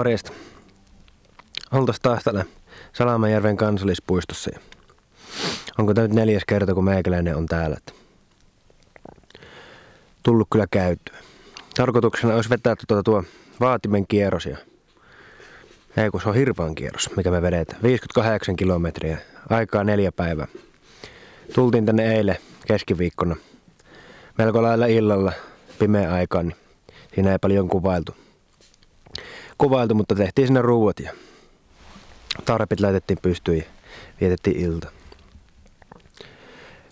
Morjesta. Oltais taas täällä Salamanjärven kansallispuistossa. Onko tämä nyt 4. kerta, kun meikäläinen on täällä? Tullut kyllä käytyä. Tarkoituksena olisi vetää tuo Vaatimen kierros. Ei kun se on Hirpan kierros, mikä me vedetään. 58 kilometriä, aikaa 4 päivää. Tultiin tänne eilen keskiviikkona. Melko lailla illalla, pimeä aikaan, niin siinä ei paljon kuvailtu, mutta tehtiin sinne ruuat ja tarpit laitettiin pystyyn ja vietettiin ilta.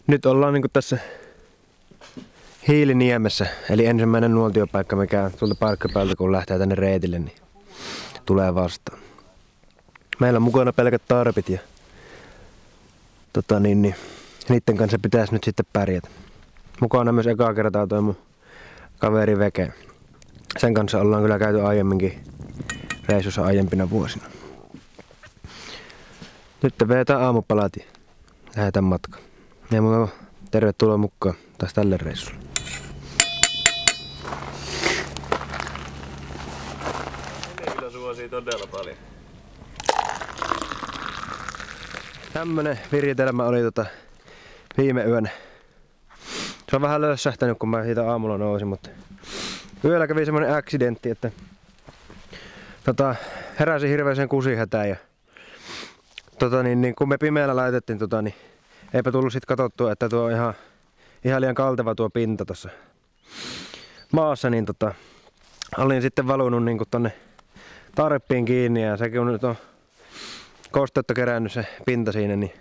Nyt ollaan niinku tässä Hiiliniemessä, eli ensimmäinen nuotiopaikka, mikä tuolta parkkipäältä kun lähtee tänne reitille, niin tulee vastaan. Meillä on mukana pelkät tarpit ja niiden kanssa pitäisi nyt sitten pärjätä. Mukana myös ekaa kertaa toi mun kaveri Veke. Sen kanssa ollaan kyllä käyty aiemminkin reissussa aiempina vuosina. Nyt vetään aamupalat ja lähdetään matkaan. Ja muuta tervetuloa mukaan taas tälle reissulle. Ne kyllä suosii todella paljon. Tämmönen viritelmä oli viime yönä. Se on vähän lössähtänyt, kun mä siitä aamulla nousin, mutta yöllä kävi semmonen accidentti, että heräsin hirveeseen kusihätään ja kun me pimeällä laitettiin niin eipä tullut sit katsottua, että tuo on ihan liian kalteva tuo pinta tossa maassa, niin olin sitten valunut niinku tonne tarppiin kiinni ja sekin on nyt kosteutta kerännyt se pinta siinä, niin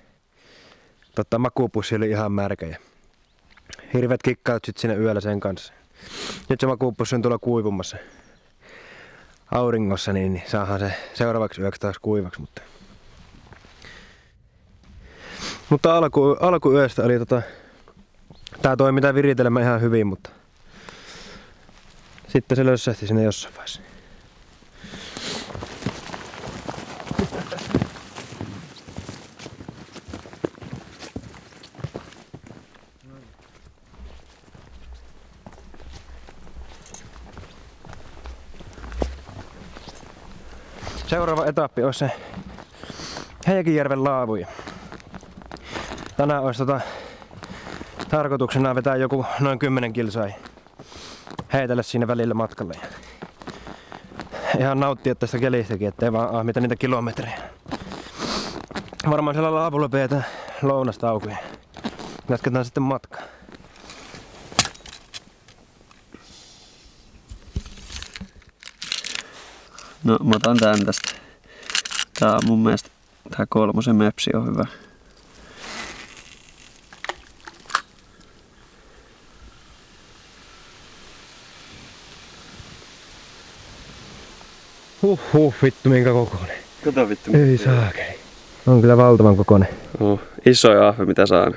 makuupussi oli ihan märkä ja hirveät kikkaat sit siinä yöllä sen kanssa. Nyt se makuupussi on tuolla kuivumassa auringossa, niin saadaan se seuraavaksi yöksi taas kuivaksi. Mutta alkuyöstä oli tää toimi tää viritelmä ihan hyvin, mutta sitten se lössähti sinne jossain vaiheessa. Seuraava etappi olisi se Heikinjärven laavuja. Tänään olisi tarkoituksena vetää joku noin 10 kilsaa heitellä siinä välillä matkalle. Ihan nauttia tästä kelistäkin, ettei vaan ahmita niitä kilometrejä. Varmaan siellä laavulla pidetään lounastaukoja. Jatketaan sitten matkaa. No mä otan tän tästä. Tää on mun mielestä tää 3 mepsi on hyvä. Vittu minkä kokoinen. Kato vittu. Ei saakeli. On kyllä valtavan kokoinen. Isoja ahve mitä saan.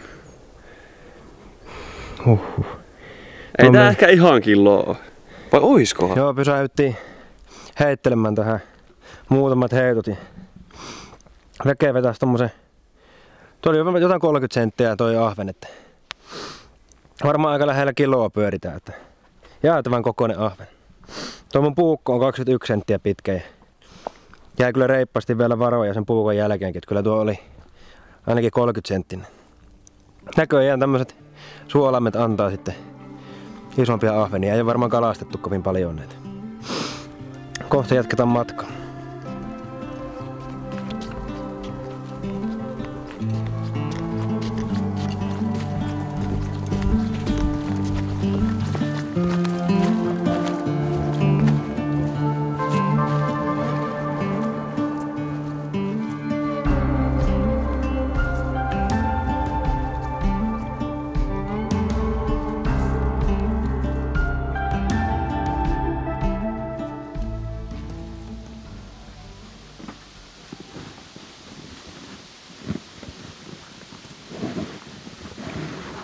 Ei tää ehkä ihan kiloa. Vai oiskohan? Joo, pysäyttiin heittelemään tähän muutamat heitot. Veke vetäisi tommosen. Tuo oli jotain 30 senttiä toi ahven, että varmaan aika lähellä kiloa pyöritään, että jäätävän kokoinen ahven. Tuo mun puukko on 21 senttiä pitkä ja jäi kyllä reippaasti vielä varoja sen puukon jälkeenkin, että kyllä tuo oli ainakin 30 senttinen. Näköjään tämmöiset suolammet antaa sitten isompia ahvenia, ei ole varmaan kalastettu kovin paljon näitä. Kohta jatketaan matkaa.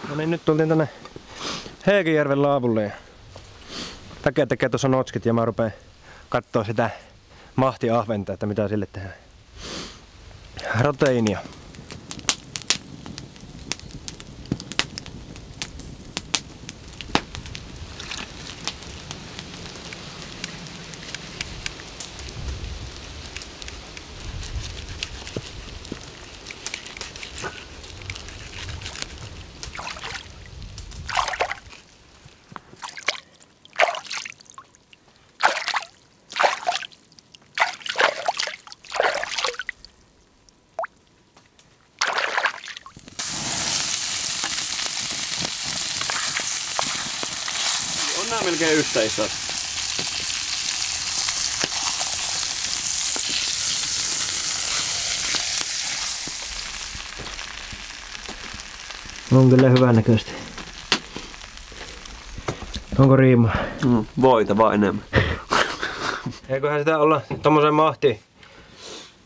No niin, nyt tultiin tänne Heikinjärven laavulle ja Take tekee tuossa notskit ja mä rupeen kattoo sitä mahtiahventa, että mitä sille tehdään. Proteiinia. On nää melkein yhtä isot. On kyllä hyvän näköistä. Onko riimaa? Voita vaan enemmän. Eiköhän sitä olla tommosen mahti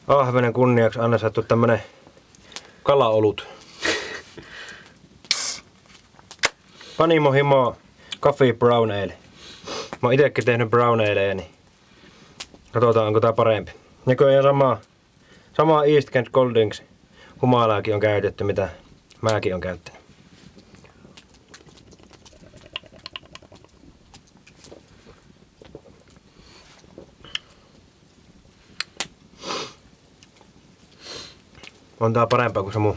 ahvenen kunniaksi annettu tämmönen kalaolut. Panimo Himo Coffee Brown Ale. Mä oon itekin tehnyt brown aleja, niin katsotaan onko tää parempi. Näköjään sama East Kent Goldings humalaakin on käytetty, mitä mäkin on käyttänyt. On tää parempaa kuin se muu.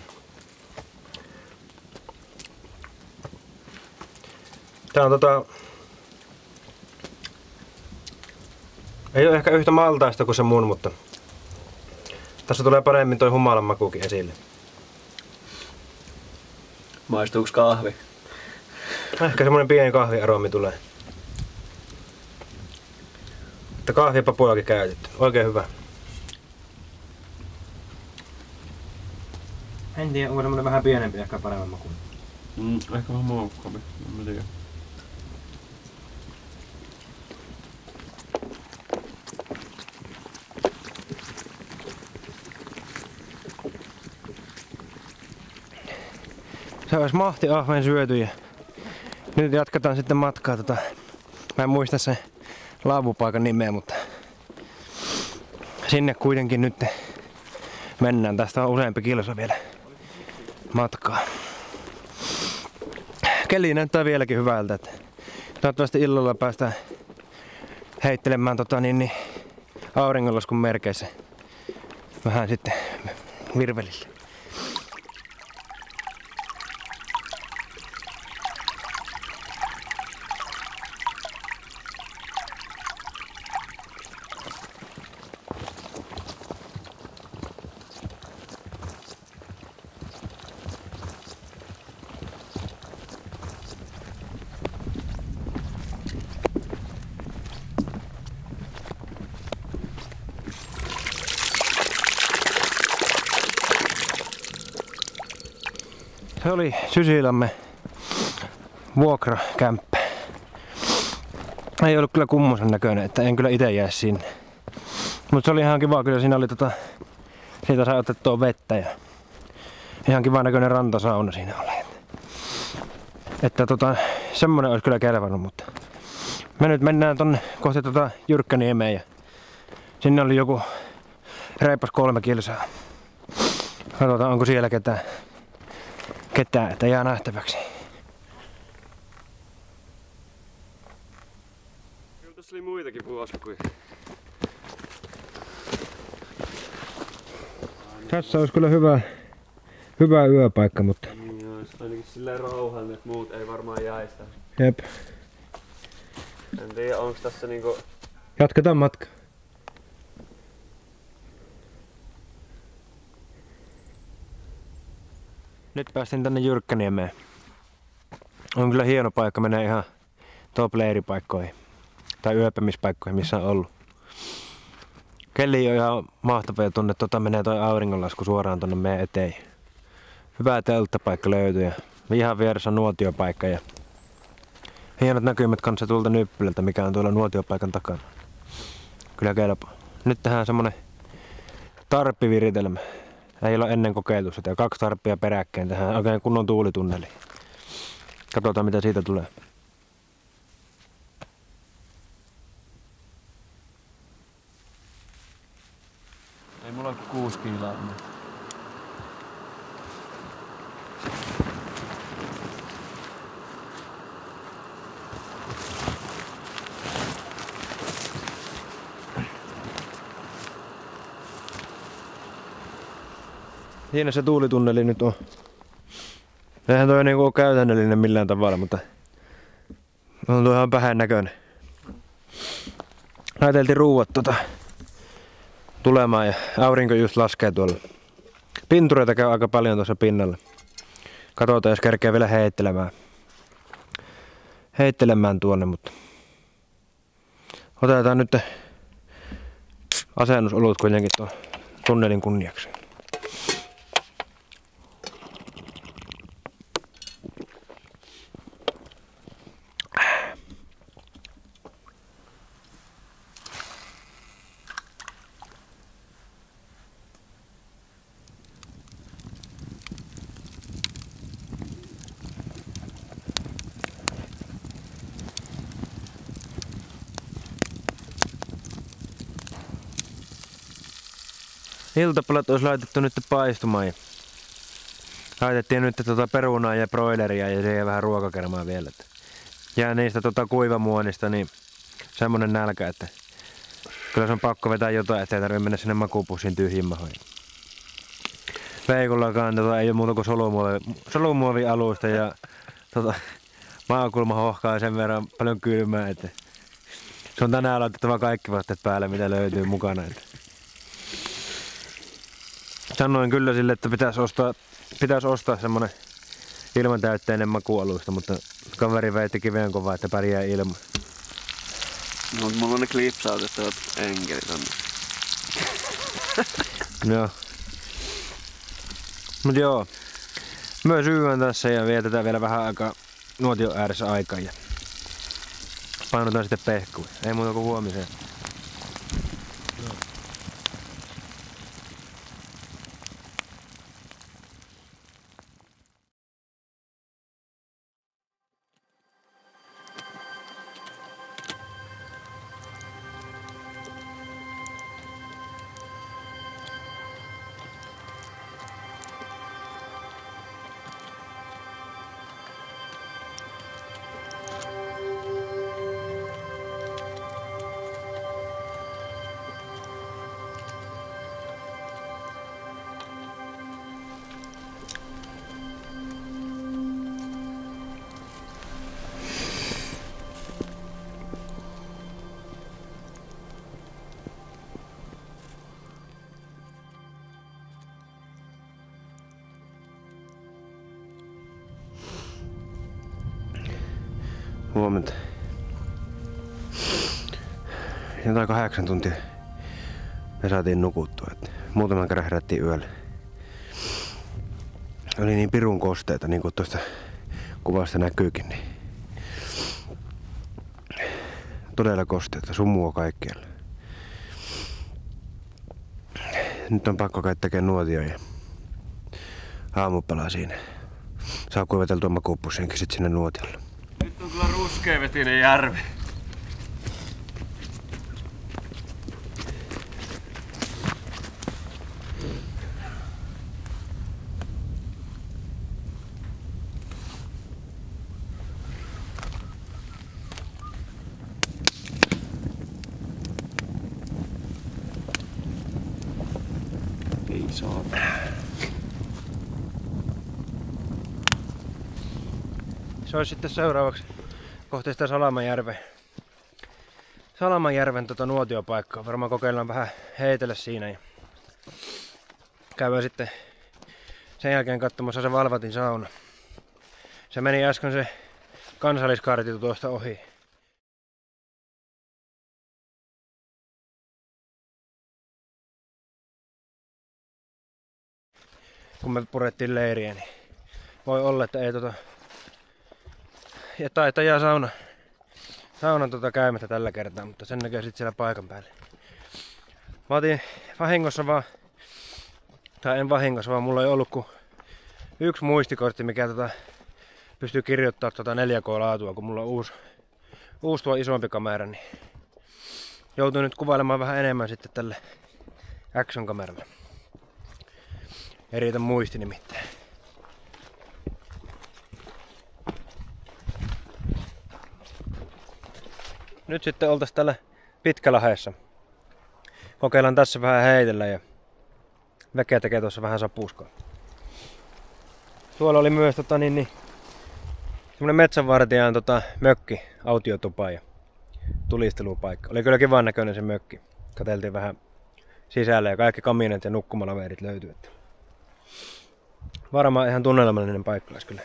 Tää on ei oo ehkä yhtä maltaista kuin se mun, mutta tässä tulee paremmin toi humalan makuukin esille. Maistuuks kahvi? Ehkä semmonen pieni kahviaromi tulee. Mutta kahvipapulakin käytetty. Oikein hyvä. En tiedä, onko semmonen vähän pienempi, ehkä paremman makuun. Ehkä vähän maukkaampi, en tiedä. Se olisi mahti ahven syöty ja nyt jatketaan sitten matkaa. Mä en muista sen laavupaikan nimeä, mutta sinne kuitenkin nyt mennään. Tästä on useampi kilsa vielä matkaa. Keli näyttää vieläkin hyvältä. Että toivottavasti illalla päästään heittelemään auringonlaskun merkeissä vähän sitten virvelille. Se oli Sysilämme vuokrakämppä. Ei ollut kyllä kummosen näköinen, että en kyllä ite jää sinne. Mutta se oli ihan kiva, kyllä siinä oli siitä sai otettua vettä ja ihan kiva näköinen rantasauna siinä oli. Että semmonen olisi kyllä kelvannut, mutta me nyt mennään tonne kohti Jyrkkäniemeä ja sinne oli joku reipas 3 kilsaa. Katsotaan onko siellä ketään, että jää nähtäväksi. Kyllä tässä oli muitakin puoskuja. Tässä olisi kyllä hyvä yöpaikka, mutta Niin olisi ainakin silleen rauhallinen, että muut ei varmaan jäistä. jep. En tiedä onks tässä niinku... Jatketaan matkaa. Nyt päästiin tänne Jyrkkäniemeen. On kyllä hieno paikka, menee ihan top-leiripaikkoihin. Tai yöpämispaikkoihin, missä on ollut. Keli on ihan mahtava ja tuonne menee toi auringonlasku suoraan tonne meidän eteen. Hyvä telttapaikka löytyy ja ihan vieressä on nuotiopaikka ja hienot näkymät kanssa tuolta Nyppylältä, mikä on tuolla nuotiopaikan takana. Kyllä kelpaa. Nyt tehdään semmonen tarppiviritelmä. Ei ole ennen kokeiltu sitä. 2 tarppia peräkkäin. Tehdään oikein kunnon tuulitunneli. Katsotaan mitä siitä tulee. Ei mulla ole 6 kiilaa. Siinä se tuulitunneli nyt on. Eihän toi niinku ole käytännöllinen millään tavalla, mutta on tuo ihan pähän näköinen. Laiteltiin ruuat tulemaan ja aurinko just laskee tuolla. Pintureita käy aika paljon tuossa pinnalla. Katsotaan jos kerkee vielä heittelemään. heittelemään tuonne, mutta otetaan nyt asennusolut kuitenkin tuon tunnelin kunniaksi. Iltapalat olisi laitettu nyt paistumaan ja laitettiin nyt perunaa ja broileria ja siihen vähän ruokakermaa vielä. Jää niistä kuivamuonista niin semmonen nälkä, että kyllä se on pakko vetää jotain, ettei tarvitse mennä sinne makuupussiin tyhjin mahoihin. Veikullakaan ei ole muuta kuin solumuovialusta ja maakulma hohkaa sen verran paljon kylmää, että se on tänään laitettava kaikki vaatteet päälle mitä löytyy mukana. Sanoin kyllä sille, että pitäisi ostaa semmonen ilmantäytteinen makuualusta, mutta kaveri veitti kiveen kovaa, että pärjää ilman. No, mulla on ne klipsautettavat enkelit on. Joo. Mut joo. Myös syvään tässä ja vietetään vielä vähän aikaa nuotion ääressä aikaa ja painotaan sitten pehkuun. Ei muuta kuin huomiseen. Huomenta. Jotain 8 tuntia me saatiin nukuttua. Muutaman kerran herättiin yöllä. Oli niin pirun kosteita, niin kuin tuosta kuvasta näkyykin. Niin todella kosteita, sumua kaikkialla. Nyt on pakko käydä tekemään nuotio ja aamupalaa siinä. Saa kuiveteltua makuupussiinkin sit sinne nuotiolle. Nyt on kyllä ruskeavetinen järvi. Ei saa. Se olisi sitten seuraavaksi kohti sitä Salamanjärven nuotiopaikkaa. Varmaan kokeillaan vähän heitellä siinä ja käydään sitten sen jälkeen katsomassa se Valvatin sauna. Se meni äsken se kansalliskartti tuosta ohi. Kun me purettiin leiriä, niin voi olla, että ei ja taitaa jää saunan käymättä tällä kertaa, mutta sen näkee sitten siellä paikan päällä. Mä otin vahingossa vaan, tai en vahingossa, vaan mulla ei ollut kuin yksi muistikortti, mikä pystyy kirjoittamaan 4K-laatua, kun mulla on uusi tuo isompi kamera, niin joutuu nyt kuvailemaan vähän enemmän sitten tälle Action-kameralla. Ei riitä muisti nimittäin. Nyt sitten oltais täällä Pitkälahdessa. Kokeillaan tässä vähän heitellä ja väkeä tekee tuossa vähän sapuskaa. Tuolla oli myös semmonen metsänvartijan mökki, autiotupa ja tulistelupaikka. Oli kyllä kivan näköinen se mökki. Katseltiin vähän sisällä ja kaikki kaminet ja nukkumalaverit löytyy. Varmaan ihan tunnelmallinen paikka olisi kyllä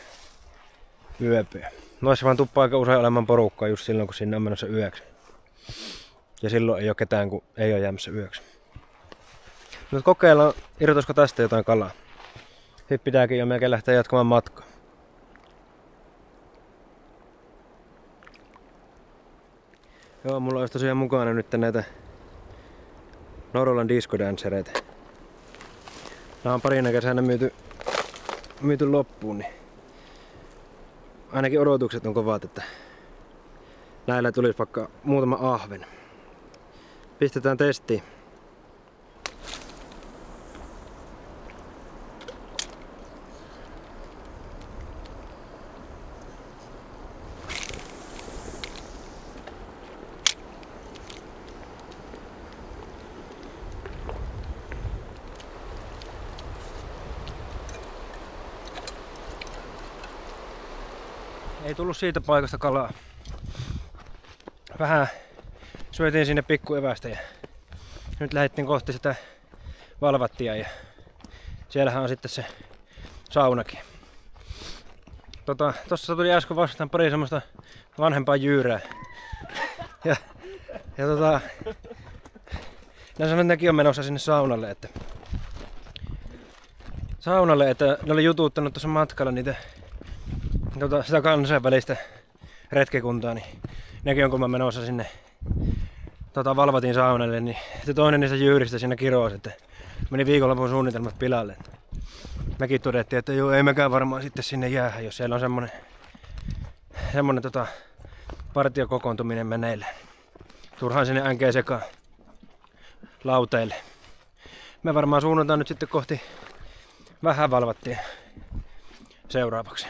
yöpyä. Noissa vaan tuppaa aika usein olemaan porukkaa just silloin, kun sinne on menossa yöksi. Ja silloin ei ole ketään, kun ei ole jäämässä yöksi. Nyt kokeillaan, irrotaisiko tästä jotain kalaa. Sitten pitääkin jo melkein lähteä jatkamaan matkaa. Joo, mulla olisi tosiaan mukana nyt näitä Norolan diskodancereita. Nämä on parina kesänä myyty loppuun, niin ainakin odotukset on kovat, että näillä tulisi vaikka muutama ahven. Pistetään testiin. Ei tullut siitä paikasta kalaa. Vähän syötiin sinne pikku evästä ja nyt lähdettiin kohti sitä valvattia ja siellähän on sitten se saunakin. Tossa tuli äsken vastaan pari semmoista vanhempaa jyyrää. Ja ne sanoi, että nekin on menossa sinne saunalle, että ne oli jututtanut tuossa matkalla niitä sitä kansainvälistä retkikuntaa, niin nekin on kun mä menossa sinne valvatin saunalle, niin sitten toinen niistä jyyristä siinä kirosi, että meni viikonlopun suunnitelmat pilalle. Mekin todettiin, että joo, ei mekään varmaan sitten sinne jäädä, jos siellä on semmonen partiokokoontuminen meneillään. Turhaan sinne änkeen sekaan lauteille. Me varmaan suunnataan nyt sitten kohti vähän valvattia seuraavaksi.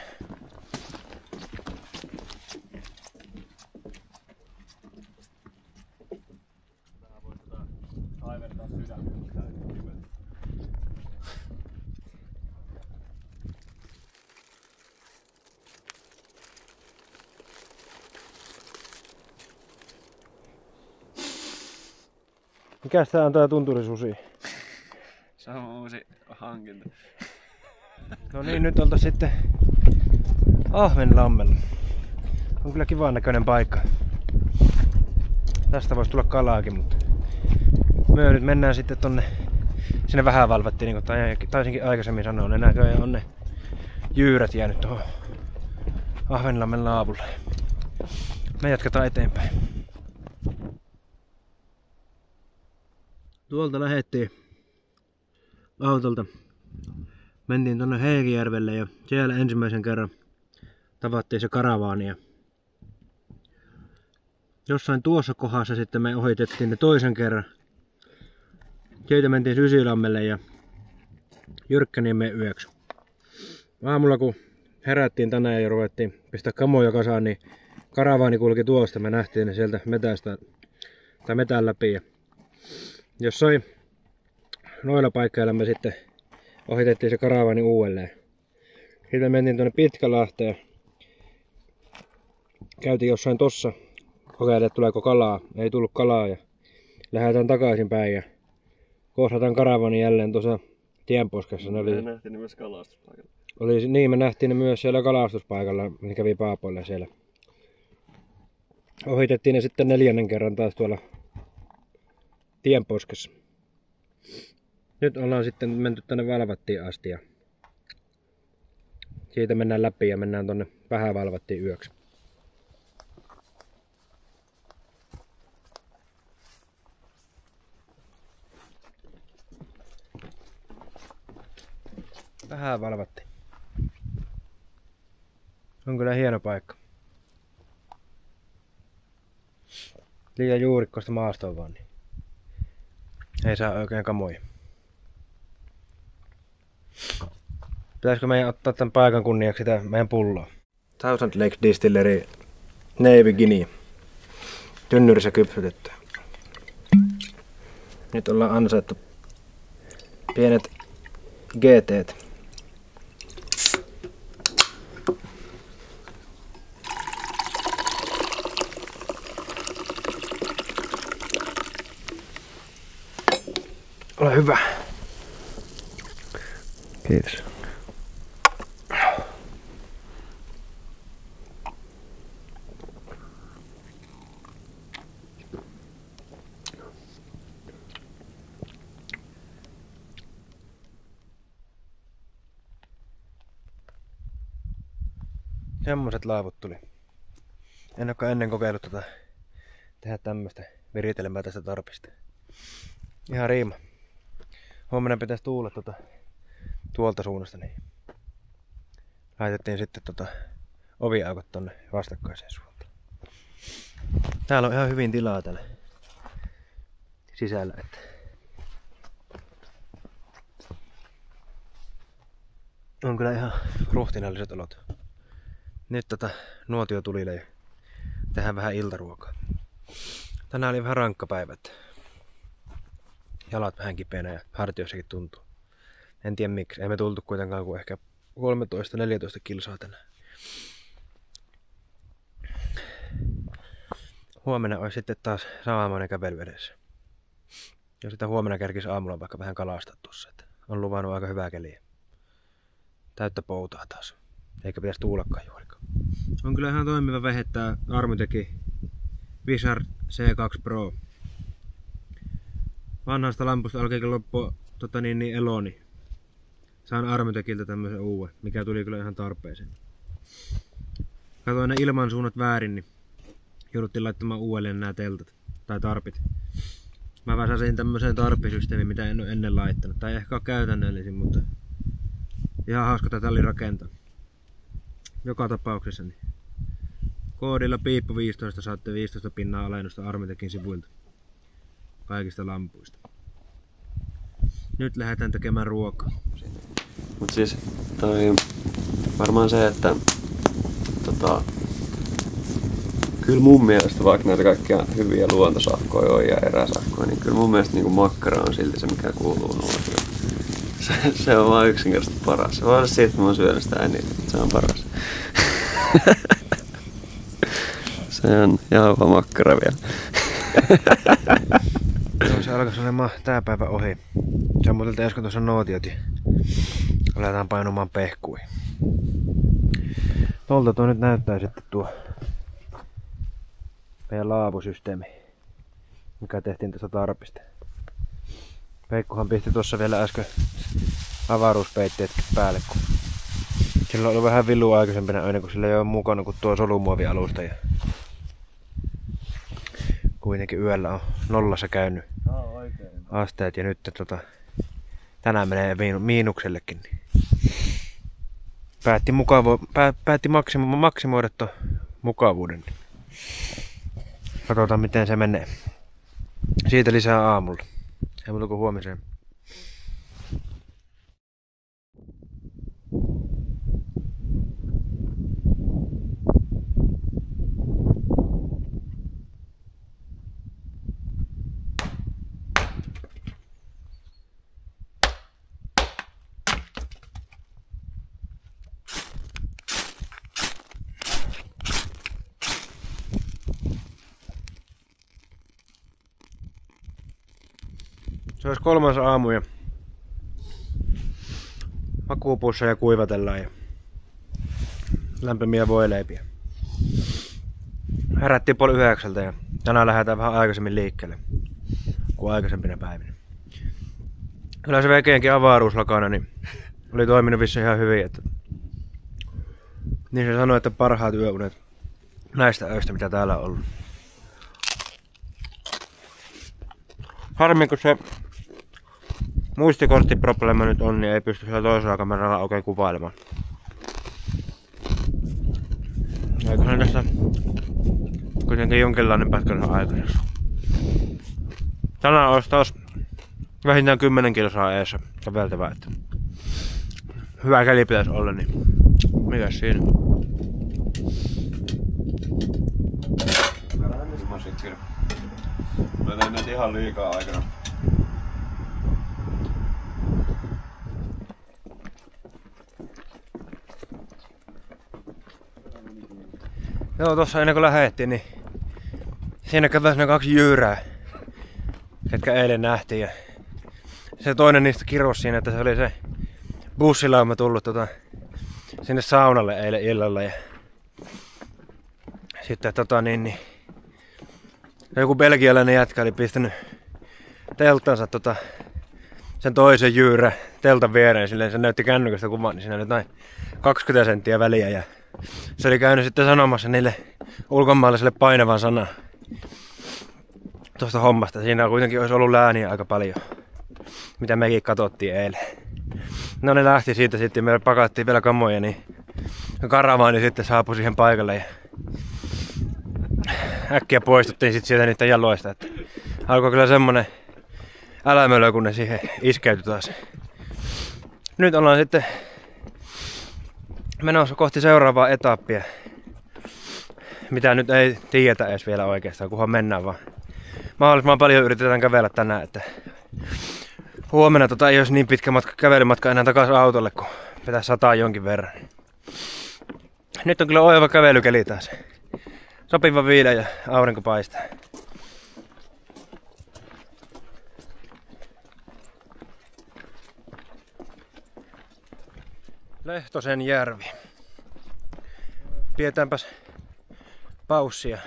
Mikäs tää on tää tunturisusi? Se on uusi hankinta. No niin, nyt oltais sitten Ahvenlammella. On kyllä kivan näköinen paikka. Tästä voisi tulla kalaakin, mutta me nyt mennään sitten sinne vähän valvattiin, niin kuin taisinkin aikaisemmin sanoa, ne näköjään on ne jyyrät jäänyt tuohon Ahvenlammen laavulle. Me jatketaan eteenpäin. Tuolta lähdettiin autolta. Mentiin tuonne Heirijärvelle ja siellä ensimmäisen kerran tavattiin se karavaani. Ja jossain tuossa kohdassa sitten me ohitettiin ne toisen kerran. Siitä mentiin Sysilammelle ja Jyrkkäniemeen yöksi. Aamulla kun herättiin tänään ja ruvettiin pistää kamoja kasaan, niin karavaani kulki tuosta. Me nähtiin ne sieltä metän läpi. Ja jossain noilla paikkeilla me sitten ohitettiin se karavaani uudelleen. Sitten mentiin tuonne Pitkälahteen. Käytiin jossain tossa. Kokeiltiin, että tuleeko kalaa. Ei tullut kalaa ja lähdetään takaisin päin. Ja kohdataan karavaani jälleen tuossa tienposkessa. Me nähtiin ne myös kalastuspaikalla. Me nähtiin ne myös siellä kalastuspaikalla. Ne kävi paapoilla siellä. Ohitettiin ne sitten 4. kerran taas tuolla tienposkessa. Nyt ollaan sitten menty tänne Valvattiin asti ja siitä mennään läpi ja mennään tonne vähän Valvattiin yöksi. Vähän Valvattiin. On kyllä hieno paikka. Liian juurikkoista maastoa vaan, niin ei saa oikein kamoja. Pitäisikö meidän ottaa tämän paikan kunniaksi sitä meidän pulloa? Thousand Lake Distillery Navy Guinea. Tynnyrissä kypsytetty. Nyt ollaan ansaittu pienet GT:t. Ole hyvä. Kiitos. Semmoset laavut tuli. En olekaan ennen kokeillut tehdä tämmöstä viritelmää tästä tarpista. Ihan riima. Huomenna pitäisi tuulla tuolta suunnasta, niin laitettiin sitten oviaukot tonne vastakkaiseen suuntaan. Täällä on ihan hyvin tilaa täällä sisällä, että on kyllä ihan ruhtinalliset olot. Nyt nuotio tulille ja tehdään vähän iltaruokaa. Tänään oli vähän rankka päivä, että jalat vähän kipeänä ja hartioissakin tuntuu. En tiedä miksi. Ei me tultu kuitenkaan kuin ehkä 13-14 kilsaa tänään. Huomenna olisi sitten taas samanlainen kävely edessä. Ja sitä huomenna kerkisi aamulla vaikka vähän kalastaa tuossa. Että on luvannut aika hyvää keliä. Täyttä poutaa taas. Eikä pitäisi tuulakaan juurikaan. On kyllä ihan toimiva vehe tää Armuteki Wizard C2 Pro. Vanhasta lampusta alkeikin loppua elo, niin saan Armutekiltä tämmösen uuden, mikä tuli kyllä ihan tarpeeseen. Katoin ne ilmansuunnat väärin, niin jouduttiin laittamaan uudelleen nämä teltat tai tarpit. Mä väsäsin tämmöiseen tarppisysteemiin, mitä en ole ennen laittanut. Tai ehkä ole käytännöllisin, mutta ihan hauska tätä oli rakentaa. Joka tapauksessa niin koodilla piippu 15 saatte 15 pinnaa alennusta Armutekin sivuilta. Kaikista lampuista. Nyt lähdetään tekemään ruokaa. Mut siis toi varmaan se, että kyllä mun mielestä vaikka näitä kaikkia hyviä luontosahkoja on ja eräsahkoja, niin kyllä mun mielestä niin makkara on silti se mikä kuuluu nuotioon. Se on vaan yksinkertaisesti paras. Se voi olla siitä, että mä oon syönyt sitä eniten. Se on paras. Se on jauha makkara vielä. Joo, se alkaa olemaan tää päivä ohi. Se on muuten äsken tuossa nootiot ja aletaan painumaan pehkuihin. Tuolta tuo nyt näyttää sitten tuo meidän laavusysteemi, mikä tehtiin tässä tarpista. Peikkuhan pisti tuossa vielä äsken avaruuspeitteetkin päälle, kun sillä on ollut vähän villua aikaisempina aina, kun sillä ei ole mukana kuin tuo solumuovialusta. Ja kuitenkin yöllä on nollassa käynyt asteet ja nyt tänään menee miinuksellekin. Niin päätti maksimoida tuon mukavuuden. Katsotaan miten se menee. Siitä lisää aamulla. Ei muuta kuin huomiseen. Se olisi 3. aamu ja makuupuussa ja kuivatellaan ja lämpimiä voileipiä. Herättiin 8:30 ja tänään lähdetään vähän aikaisemmin liikkeelle kuin aikaisempina päivinä. Kyllä se vekeenkin avaruuslakana niin oli toiminut vissiin ihan hyvin, että niin se sanoi, että parhaat yöunet näistä öistä mitä täällä on ollut. Harmi kun se muistikorttiprobleema nyt on, niin ei pysty sillä toisella kameralla oikein kuvailemaan. Eiköhän tässä kuitenkin jonkinlainen pätkä aikaisessa. Tänään olisi taas vähintään 10 kilsaa eessä käveltävää, että hyvä keli pitäisi olla, niin mikäs siinä? Mä tein nyt ihan liikaa aikana. Joo, tossa ennen kuin lähdettiin, niin siinä kävi ne 2 jyyrää, ketkä eilen nähtiin. Ja se toinen niistä kirosi siinä, että se oli se bussilauma tullut sinne saunalle eilen illalla. Ja sitten joku belgialainen jätkä oli pistänyt teltansa sen toisen jyyrän teltan viereen, silleen se näytti kännykästä kuvan, niin siinä oli noin 20 senttiä väliä ja se oli käynyt sitten sanomassa niille ulkomaalaisille painavan sanan tuosta hommasta. Siinä kuitenkin olisi ollut lääniä aika paljon, mitä mekin katsottiin eilen. No ne lähti siitä sitten, me pakattiin vielä kamoja, niin karavaani sitten saapui siihen paikalle ja äkkiä poistuttiin sitten sieltä niiden jaloista. Että alkoi kyllä semmonen älämölö, kun ne siihen iskeytyi taas. Nyt ollaan sitten menossa kohti seuraavaa etappia, mitä nyt ei tiedetä edes vielä oikeastaan, kunhan mennään vaan. Mahdollisimman paljon yritetään kävellä tänään, että huomenna ei olisi niin pitkä kävelymatka enää takaisin autolle, kun pitäisi sataa jonkin verran. Nyt on kyllä oiva kävelykeli taas. Sopiva viileä ja aurinko paistaa. Lehtosen järvi. Pidetäänpäs paussia.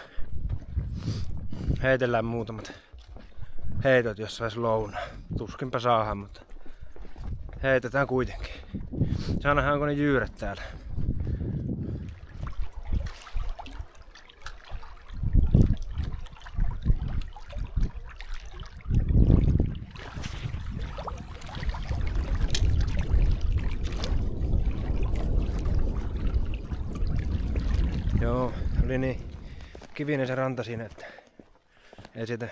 Heitellään muutamat heitot, jos sais lounaa. Tuskinpä saadaan, mutta heitetään kuitenkin. Saa nähdä, onko ne jyyrät täällä. Joo, oli niin kivinen se ranta siinä, että ei siitä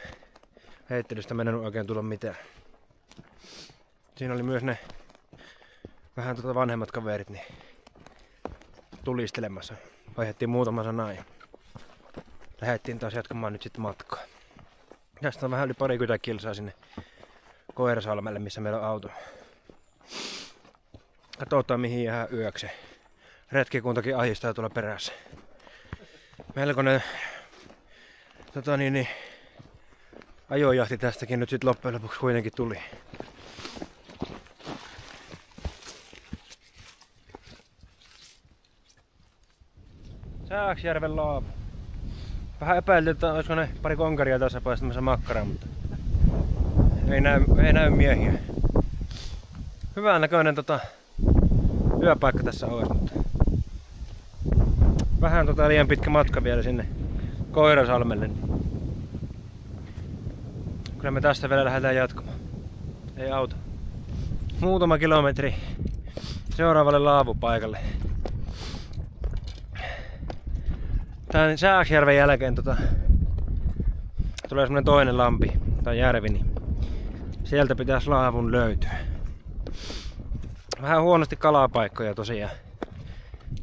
heittelystä mennyt oikein tulla mitään. Siinä oli myös ne vähän vanhemmat kaverit niin tulistelemassa. Vaihdettiin muutama sana ja lähdettiin taas jatkamaan nyt sitten matkaa. Tästä on vähän yli 20 kilsaa sinne Koirasalmelle, missä meillä on auto. Katsotaan mihin jää yöksi. Retkikuntakin ahistaa tuolla perässä. Melkoinen ajojahti tästäkin nyt sit loppujen lopuksi kuitenkin tuli. Sääksjärven laavu. Vähän epäilty, että olisiko ne pari konkaria tässä paistamassa makkaraa, mutta ei näy miehiä. Hyvän näköinen yöpaikka tässä olisi, mutta vähän liian pitkä matka vielä sinne Koirasalmelle. Kyllä me tästä vielä lähdetään jatkamaan. Ei auto. Muutama kilometri seuraavalle laavupaikalle. Tän Sääksjärven jälkeen tulee semmonen toinen lampi tai järvi, niin sieltä pitäisi laavun löytyä. Vähän huonosti kalapaikkoja tosiaan.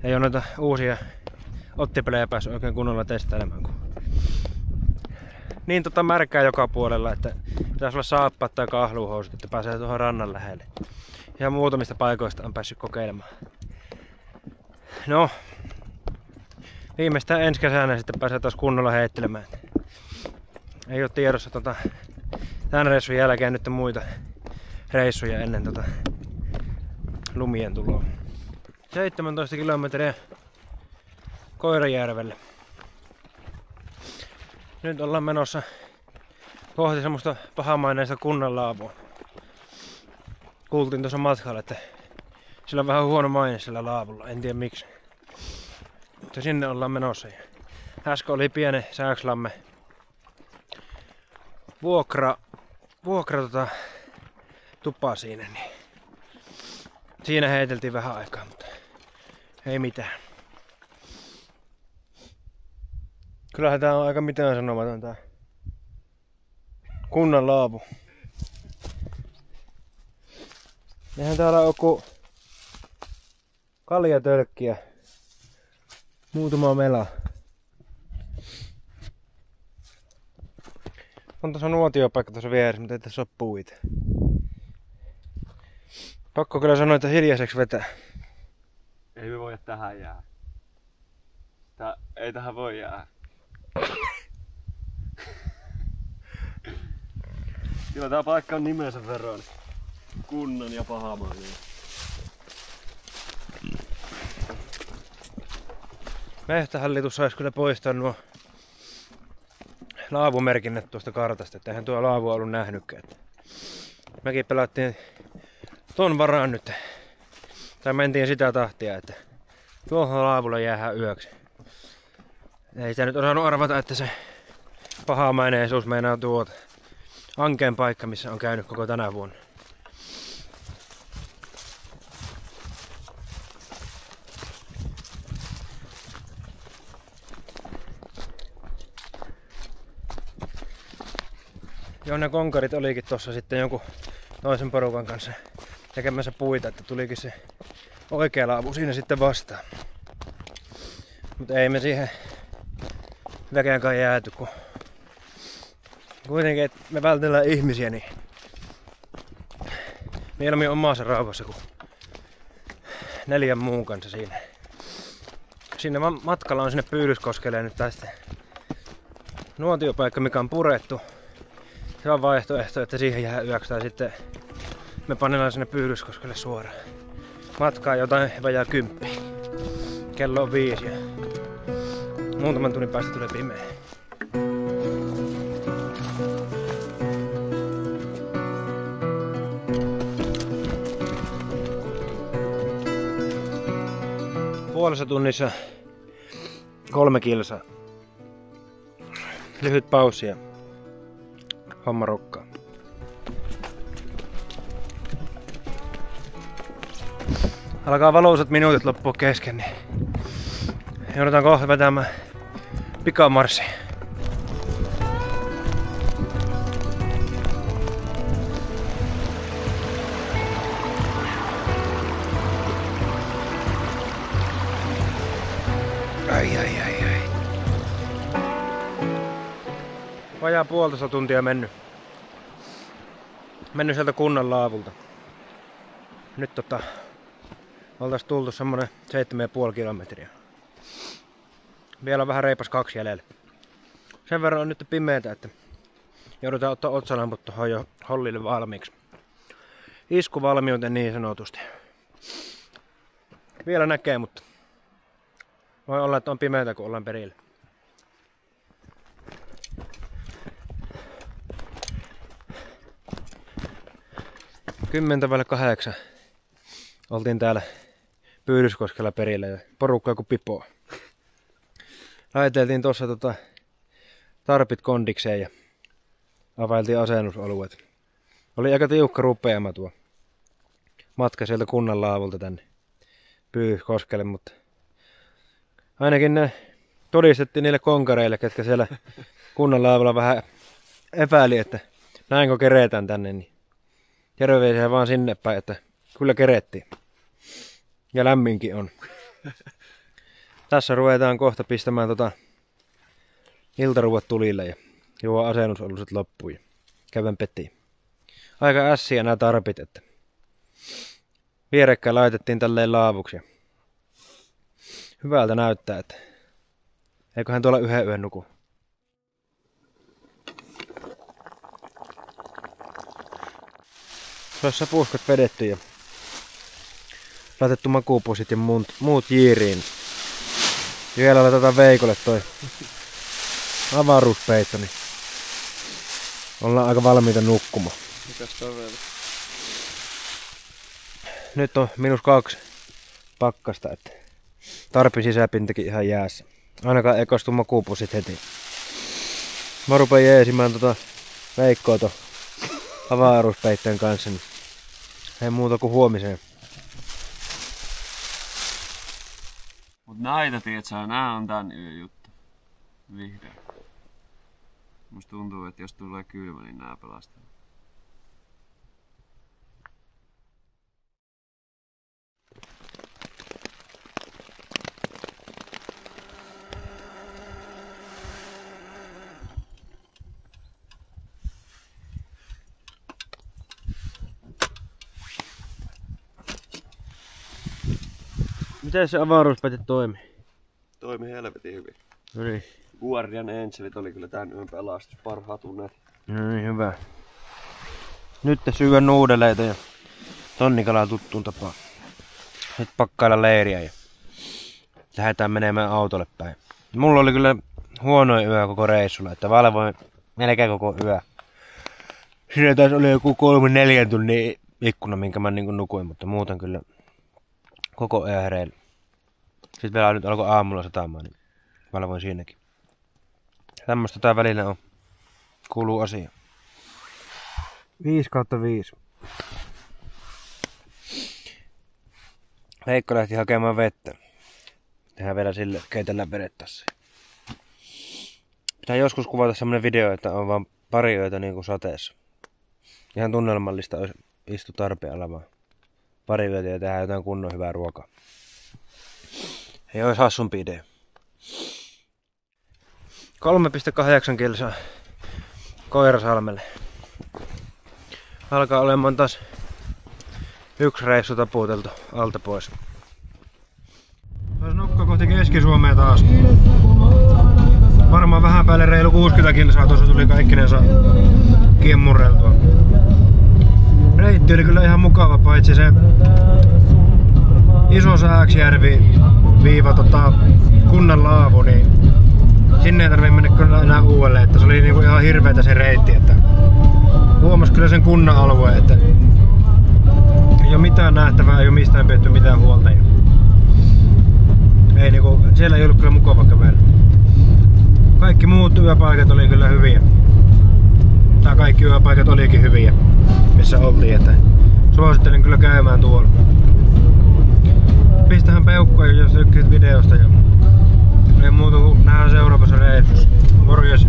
Ei ole noita uusia ottipelejä päässyt oikein kunnolla testailemaan. Niin märkää joka puolella, että pitäisi olla saappaat tai kahluhousut, että pääsee tuohon rannan lähelle. Ihan muutamista paikoista on päässyt kokeilemaan. No, viimeistään ensi kesänä sitten pääsee taas kunnolla heittelemään. Ei ole tiedossa tämän reissun jälkeen nyt muita reissuja ennen lumien tuloa. 17 kilometriä Koirajärvelle. Nyt ollaan menossa kohti semmoista pahamaineista kunnanlaavua. Kuultiin tuossa matkalla, että sillä on vähän huono maine sillä laavulla, en tiedä miksi. Mutta sinne ollaan menossa. Äsken oli pieni Sääkslamme vuokra tupa siinä, niin siinä heiteltiin vähän aikaa, mutta ei mitään. Kyllähän tää on aika mitään sanomaton tää kunnan laavu. Eihän täällä ole kuin kaljatölkkiä. Muutama mela. On tuossa nuotiopaikka tuossa vieressä, mutta ei tässä ole puita. Pakko kyllä sanoa, että hiljaiseksi vetää. Ei me voida tähän jää. Ei tähän voi jää. Kyllä tää paikka on nimensä verran kunnan ja pahamainen. Metsähallitus saisi kyllä poistaa nuo laavumerkinnät tuosta kartasta, että eihän tuo laavua ollut nähnytkään. Mekin pelattiin ton varaan nyt. Tai mentiin sitä tahtia, että Tuohon laavulle jäähän yöksi. Ei sitä nyt osannut arvata, että se pahamaineisuus meinaa tuota ankeen paikka, missä on käynyt koko tänä vuonna. Jonne konkarit olikin tossa sitten jonkun toisen porukan kanssa tekemässä puita, että tulikin se oikea laavu siinä sitten vastaan. Mutta ei me siihen väkeenkaan jääty, kun kuitenkin, että me vältellään ihmisiä, niin mieluummin omassa rauhassa kuin 4 muun kanssa siinä. Sinne matkalla on sinne Pyydyskoskelle nyt tästä nuotiopaikka, mikä on purettu. Se on vaihtoehto, että siihen jää yöksi tai sitten me pannellaan sinne Pyydyskoskelle suoraan. Matkaa jotain vajaa 10. Kello on 5 ja muutaman tunnin päästä tulee pimeä. Puolessa tunnissa 3 kilsaa. Lyhyt paussi ja homma rokkaa. Alkaa valoisat minuutit loppua kesken, niin joudutaan kohta vetämään pikamarssi. Ai. Vajaa 1,5 tuntia mennyt sieltä kunnan laavulta. Nyt oltais tultu semmonen 7,5 kilometriä. Vielä on vähän reipas 2 jäljellä. Sen verran on nyt pimeätä, että joudutaan ottaa otsalamput tuohon jo hollille valmiiksi. Iskuvalmiuteen niin sanotusti. Vielä näkee, mutta voi olla, että on pimeätä, kun ollaan perillä. Kymmentä vaille 8 oltiin täällä Pyydyskoskella perillä ja porukkaa kuin pipoa. Laiteltiin tossa tarpit kondikseen ja availtiin asennusalueet. Oli aika tiukka rupeama tuo matka sieltä kunnan laavulta tänne Pyydyskoskelle, mutta ainakin ne todistettiin niille konkareille, ketkä siellä kunnan laavalla vähän epäili, että näinkö keretään tänne, niin terveisiä vaan sinne päin, että kyllä kerettiin. Ja lämminkin on. Tässä ruvetaan kohta pistämään iltaruuat tulille ja juo asennusaluset loppuun ja käydään petiin. Aika ässiä nämä tarpit, että vierekkäin laitettiin tälleen laavuksi. Hyvältä näyttää, että eiköhän tuolla 1 yön nuku. Tuossa puuskat vedetty ja laitettu makuupusit ja muut jiiriin. Vielä laitetaan Veikolle toi avaruuspeitto, niin ollaan aika valmiita nukkumaan. Mikäs toveri? Nyt on -2 pakkasta, että tarpin sisäpintakin ihan jäässä. Ainakaan ei kostu makuupusit heti. Mä rupean jeesimään Veikkoa ton avaruuspeitteen kanssa, niin ei muuta kuin huomiseen. Mut näitä, tietsä, nää on tän yön juttu. Vihdoin. Musta tuntuu, että jos tulee kylmä, niin nää pelastaa. Miten se avaruuspeite toimii? Toimi helvetin hyvin. No niin. Guardian Angelit oli kyllä tän yön pelastus, parhaat unnet. No niin, hyvä. Nyt syödään nuudeleita ja tonnikalaa tuttuun tapaan. Nyt pakkailla leiriä ja lähdetään menemään autolle päin. Mulla oli kyllä huonoin yö koko reissulla, että valvoin melkein koko yö. Siinä taisi olla joku 3-4 tunnin ikkuna, minkä mä nukuin, mutta muuten kyllä koko yö hereillä. Sitten vielä nyt alkoi aamulla satamaan, niin valvoin siinäkin. Tämmöstä tää välillä on. Kuuluu asia. 5/5. Heikko lähti hakemaan vettä. Tehdään vielä sille, että keitellään vedet tässä. Pitää joskus kuvata semmonen video, että on vaan pari yötä niinku sateessa. Ihan tunnelmallista olisi istu tarpeen alla vaan. Pari yötä ja tehdään jotain kunnon hyvää ruokaa. Ei ois hassumpi idea. 3,8 kilsaa Koirasalmelle. Alkaa olemaan taas yksi reissu taputeltu alta pois. Taas nokka kohti Keski-Suomea taas. Varmaan vähän päälle reilu 60 kilsaa, tuossa tuli kaikkinensa kiemmurreltua. Reitti oli kyllä ihan mukava, paitsi se iso Sääksjärvi viiva kunnan laavu, niin sinne ei tarvitse mennä kyllä enää uudelleen, että se oli niinku ihan hirveetä se reitti, että huomasi kyllä sen kunnan alueen, että ei ole mitään nähtävää, ei ole mistään pidetty mitään huolta. Ei niinku, siellä ei ollut kyllä mukava kävellä. Kaikki muut yöpaikat oli kyllä hyviä. Tai kaikki yöpaikat olikin hyviä, missä oltiin, että suosittelen kyllä käymään tuolla. Pistähän peukkoja, jos tykkäsit videosta ja ei muuta kuin nähdään seuraavassa reissussa. Morjes!